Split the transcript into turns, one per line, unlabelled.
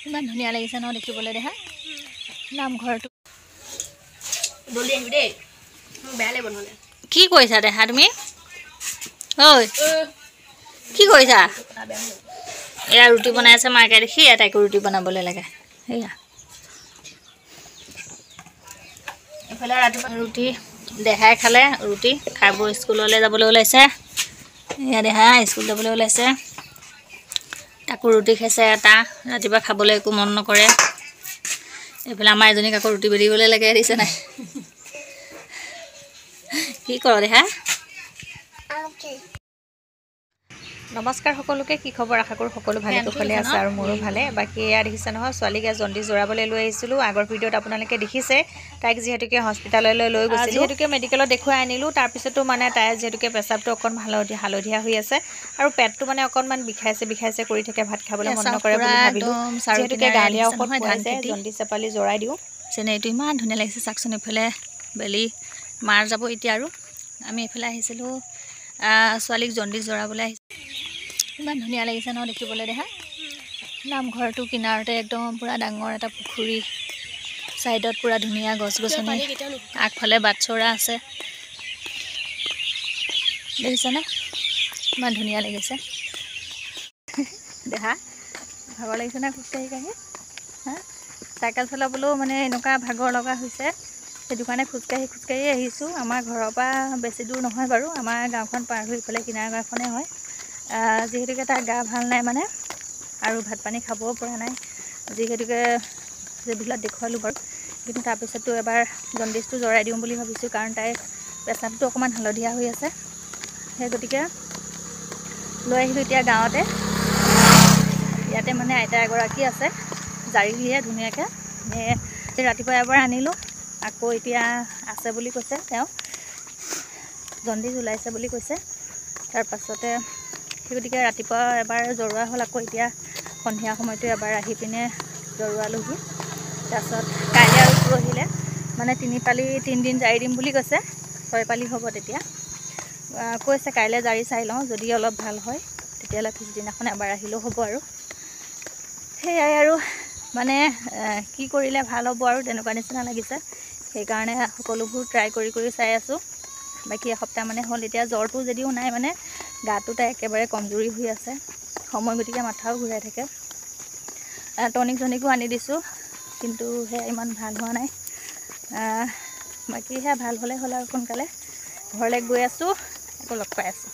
ইমান ধুনীয়া লাগিছে ন দেখিবলৈ দেখা নামঘৰটো
দলি আহিবি দেই বেয়া লাগিব নহ'লে
কি কৰিছা দেখা তুমি ঐ কি কৰিছা এয়া ৰুটি বনাই আছে মাকে দেখি এটাইকো ৰুটি বনাবলৈ লাগে সেয়া এফালে ৰাতিপুৱা ৰুটি দেহাই খালে ৰুটি খাই বৈ স্কুললৈ যাবলৈ ওলাইছে এয়া দেহা স্কুল যাবলৈ ওলাইছে তাকো ৰুটি খাইছে এটা ৰাতিপুৱা খাবলৈ একো মন নকৰে এইফালে আমাৰ এজনীক আকৌ ৰুটি বেলিবলৈ লাগে দিছে নাই কি কৰ দেহা নমস্কাৰ সকলোকে কি খবৰ আশা কৰোঁ সকলো ভালে কুশলে আছে আৰু মোৰো ভালে বাকী এয়া দেখিছে নহয় ছোৱালীক জণ্ডিছ জৰাবলৈ লৈ আহিছিলোঁ আগৰ ভিডিঅ'ত আপোনালোকে দেখিছে তাইক যিহেতুকে হস্পিটাললৈ লৈ গৈছিলোঁ যিহেতুকে মেডিকেলত দেখুৱাই আনিলোঁ তাৰপিছতো মানে তাইৰ যিহেতুকে পেচাবটো অকণমান হালধীয়া হৈ আছে আৰু পেটটো মানে অকণমান বিষাইছে কৰি থাকে ভাত খাবলৈ মন নকৰে বুলি ভাবিলোঁ যিহেতুকে গাঁৱলীয়া ঔষধ খুৱাইছে জণ্ডিছ চেপালি জৰাই দিওঁ যেনে এইটো ইমান ধুনীয়া লাগিছে চাকচোন এইফালে বেলি মাৰ যাব এতিয়া আৰু আমি এইফালে আহিছিলোঁ ছোৱালীক জণ্ডিছ জৰাবলৈ আহিছিলোঁ ইমান ধুনীয়া লাগিছে ন দেখিবলৈ দেখা নামঘৰটো কিনাৰতে একদম পূৰা ডাঙৰ এটা পুখুৰী চাইডত পূৰা ধুনীয়া গছ-গছনি আগফালে বাটচৰা আছে দেখিছেনে ইমান ধুনীয়া লাগিছে দেখা ভাগৰ লাগিছে না খোজকাঢ়ি হা চাইকেল চলাবলৈও মানে এনেকুৱা ভাগৰ লগা হৈছে সেইটো কাৰণে খোজকাঢ়ি আহিছোঁ আমাৰ ঘৰৰ পৰা বেছি দূৰ নহয় বাৰু আমাৰ গাঁওখন পাৰ হৈ ইফালে কিনাৰ গাঁওখনেই হয় যিহেতুকে তাৰ গা ভাল নাই মানে আৰু ভাত পানী খাবও পৰা নাই যিহেতুকে যিবিলাক দেখুৱালোঁ বাৰু কিন্তু তাৰপিছতো এবাৰ জণ্ডিছটো জৰাই দিওঁ বুলি ভাবিছোঁ কাৰণ তাইৰ পেচাবটো অকণমান হালধীয়া হৈ আছে সেই গতিকে লৈ আহিলোঁ এতিয়া গাঁৱতে ইয়াতে মানে আইতা এগৰাকী আছে জাৰি দিয়ে ধুনীয়াকৈ ৰাতিপুৱা এবাৰ আনিলোঁ আকৌ এতিয়া আছে বুলি কৈছে তেওঁ জণ্ডিছ ওলাইছে বুলি কৈছে তাৰপাছতে সেই গতিকে ৰাতিপুৱা এবাৰ জৰুৱা হ'ল আকৌ এতিয়া সন্ধিয়া সময়তো এবাৰ আহি পিনে জৰুৱালোহি তাৰপাছত কাইলৈ আৰু পৰহিলে মানে 3 দিন জাৰি দিম বুলি কৈছে 6 পালি হ'ব তেতিয়া কৈছে কাইলৈ জাৰি চাই লওঁ যদি অলপ ভাল হয় তেতিয়াহ'লে পিছদিনাখন এবাৰ আহিলেও হ'ব আৰু সেয়াই আৰু মানে কি কৰিলে ভাল হ'ব আৰু তেনেকুৱা নিচিনা লাগিছে সেইকাৰণে সকলোবোৰ ট্ৰাই কৰি চাই আছোঁ বাকী এসপ্তাহ মানে হ'ল এতিয়া জ্বৰটো যদিও নাই মানে গাটো তাই একেবাৰে কমজুৰি হৈ আছে সময় গতিকে মাথাও ঘূৰাই থাকে টনিকো আনি দিছোঁ কিন্তু সেয়া ইমান ভাল হোৱা নাই বাকী সেয়া ভাল হ'লে হ'ল আৰু সোনকালে ঘৰলৈ গৈ আছোঁ আকৌ লগ পাই আছোঁ